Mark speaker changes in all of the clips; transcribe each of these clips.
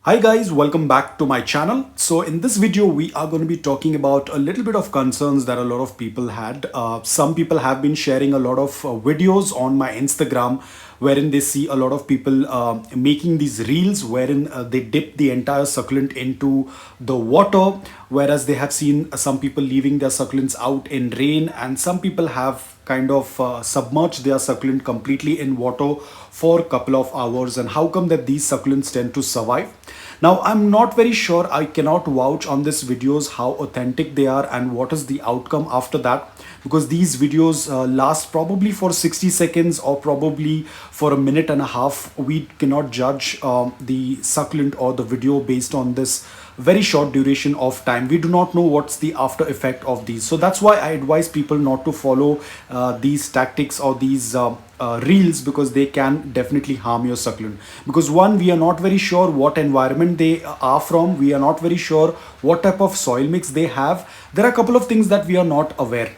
Speaker 1: Hi guys, welcome back to my channel. So in this video, we are going to be talking about a little bit of concerns that a lot of people had. Some people have been sharing a lot of videos on my Instagram wherein they see a lot of people making these reels wherein they dip the entire succulent into the water, whereas they have seen some people leaving their succulents out in rain, and some people have kind of submerged their succulent completely in water for a couple of hours. And how come that these succulents tend to survive? Now, I'm not very sure, I cannot vouch on these videos how authentic they are and what is the outcome after that, because these videos last probably for 60 seconds or probably for a minute and a half. We cannot judge the succulent or the video based on this very short duration of time. We do not know what's the after effect of these. So that's why I advise people not to follow these tactics or these reels, because they can definitely harm your succulent. Because one, we are not very sure what environment they are from. We are not very sure what type of soil mix they have. There are a couple of things that we are not aware.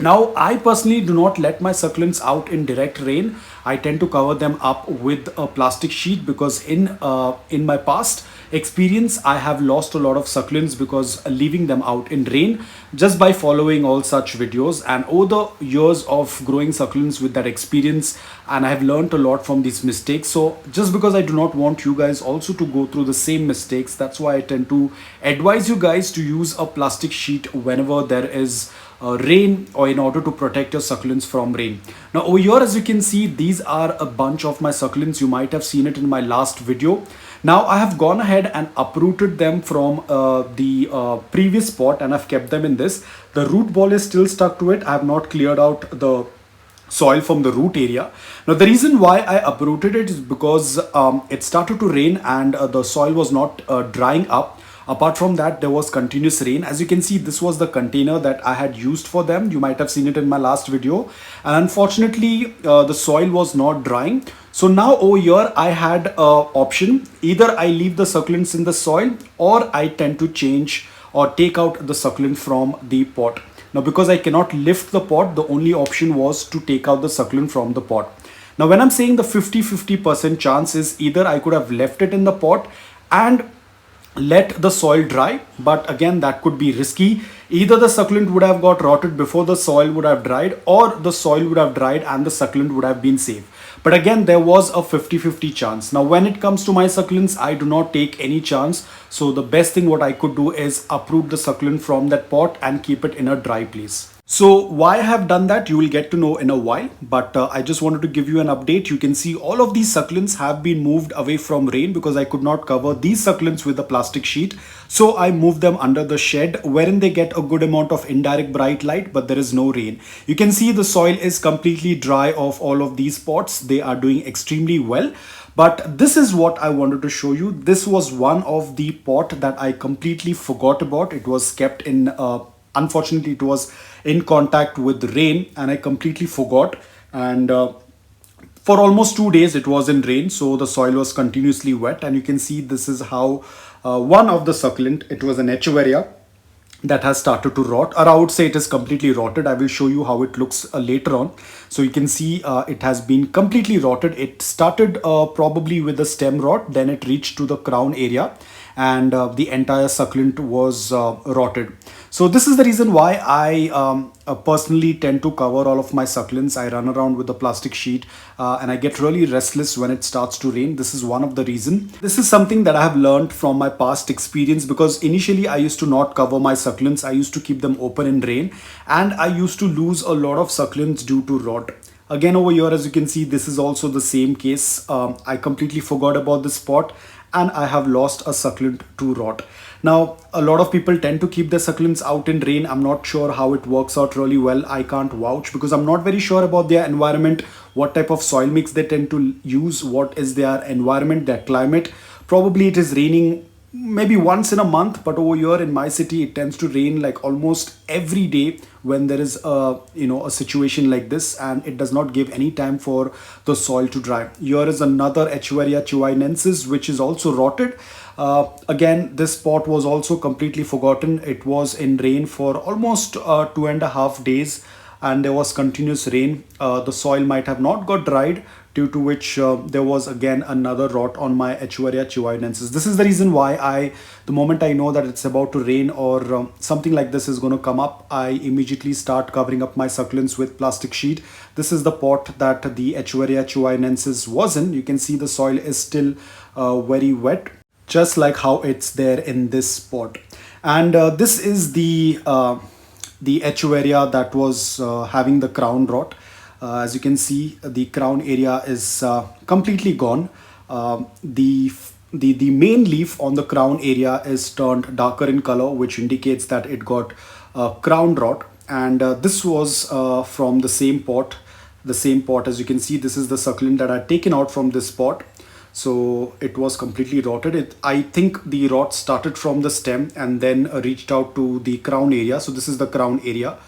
Speaker 1: Now, I personally do not let my succulents out in direct rain. I tend to cover them up with a plastic sheet, because in my past experience, I have lost a lot of succulents because leaving them out in rain just by following all such videos. And over the years of growing succulents with that experience, and I have learned a lot from these mistakes. So just because I do not want you guys also to go through the same mistakes, that's why I tend to advise you guys to use a plastic sheet whenever there is rain, or in order to protect your succulents from rain. Now over here, as you can see, these are a bunch of my succulents. You might have seen it in my last video. Now I have gone ahead and uprooted them from the previous pot, and I've kept them in this. The root ball is still stuck to it. I have not cleared out the soil from the root area. Now the reason why I uprooted it is because it started to rain, and the soil was not drying up. Apart from that, there was continuous rain. As you can see, this was the container that I had used for them. You might have seen it in my last video. And unfortunately, the soil was not drying. So now over here, I had an option. Either I leave the succulents in the soil, or I tend to change or take out the succulent from the pot. Now, because I cannot lift the pot, the only option was to take out the succulent from the pot. Now, when I'm saying the 50-50% chance is, either I could have left it in the pot and let the soil dry, but again that could be risky. Either the succulent would have got rotted before the soil would have dried, or the soil would have dried and the succulent would have been safe. But again, there was a 50-50 chance. Now when it comes to my succulents, I do not take any chance. So the best thing what I could do is uproot the succulent from that pot and keep it in a dry place. So why I have done that, you will get to know in a while, but I just wanted to give you an update. You can see all of these succulents have been moved away from rain, because I could not cover these succulents with a plastic sheet. So I moved them under the shed, wherein they get a good amount of indirect bright light, but there is no rain. You can see the soil is completely dry of all of these pots. They are doing extremely well. But this is what I wanted to show you. This was one of the pot that I completely forgot about. It was kept in unfortunately, it was in contact with rain, and I completely forgot. And for almost 2 days, it was in rain, so the soil was continuously wet. And you can see this is how one of the succulent, it was an echeveria, that has started to rot, or I would say it is completely rotted. I will show you how it looks later on. So you can see it has been completely rotted. It started probably with the stem rot, then it reached to the crown area, and the entire succulent was rotted. So this is the reason why I personally tend to cover all of my succulents. I run around with a plastic sheet and I get really restless when it starts to rain. This is one of the reasons. This is something that I have learned from my past experience, because initially I used to not cover my succulents. I used to keep them open in rain, and I used to lose a lot of succulents due to rot. Again, over here, as you can see, this is also the same case. I completely forgot about this spot, and I have lost a succulent to rot. Now, a lot of people tend to keep their succulents out in rain. I'm not sure how it works out really well. I can't vouch, because I'm not very sure about their environment, what type of soil mix they tend to use, what is their environment, their climate. Probably it is raining maybe once in a month, but over here in my city it tends to rain like almost every day when there is a situation like this, and it does not give any time for the soil to dry. Here is another Echeveria chihuahuensis which is also rotted. Again, this pot was also completely forgotten. It was in rain for almost 2.5 days, and there was continuous rain. The soil might have not got dried due to which there was again another rot on my Echeveria chihuahuensis. This is the reason why the moment I know that it's about to rain or something like this is going to come up, I immediately start covering up my succulents with plastic sheet. This is the pot that the Echeveria chihuahuensis was in. You can see the soil is still very wet, just like how it's there in this pot. And this is the Echeveria that was having the crown rot. As you can see, the crown area is completely gone. The main leaf on the crown area is turned darker in color, which indicates that it got crown rot. And this was from the same pot. The same pot, as you can see, this is the succulent that I had taken out from this pot. So it was completely rotted. I think the rot started from the stem and then reached out to the crown area. So this is the crown area.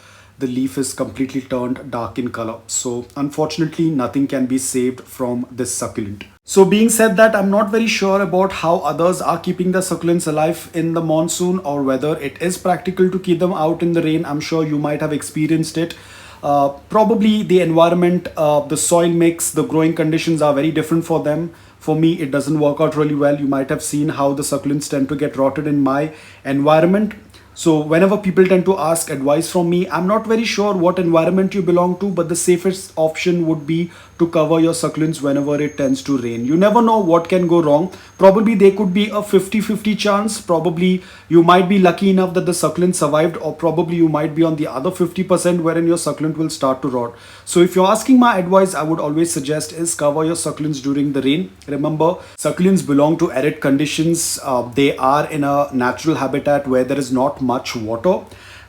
Speaker 1: The leaf is completely turned dark in color. So unfortunately, nothing can be saved from this succulent. So being said that, I'm not very sure about how others are keeping the succulents alive in the monsoon, or whether it is practical to keep them out in the rain. I'm sure you might have experienced it. Probably the environment, the soil mix, the growing conditions are very different for them. For me, it doesn't work out really well. You might have seen how the succulents tend to get rotted in my environment. So whenever people tend to ask advice from me, I'm not very sure what environment you belong to, but the safest option would be to cover your succulents whenever it tends to rain. You never know what can go wrong. Probably there could be a 50-50 chance. Probably you might be lucky enough that the succulent survived, or probably you might be on the other 50% wherein your succulent will start to rot. So if you're asking my advice, I would always suggest is cover your succulents during the rain. Remember, succulents belong to arid conditions. They are in a natural habitat where there is not much water.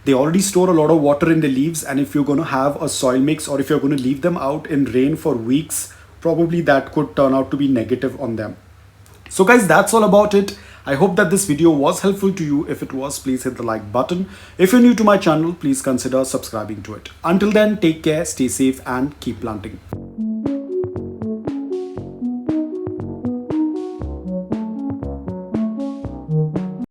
Speaker 1: They already store a lot of water in the leaves, and if you're going to have a soil mix, or if you're going to leave them out in rain for weeks, probably that could turn out to be negative on them. So guys, that's all about it. I hope that this video was helpful to you. If it was, please hit the like button. If you're new to my channel, please consider subscribing to it. Until then, take care, stay safe, and keep planting.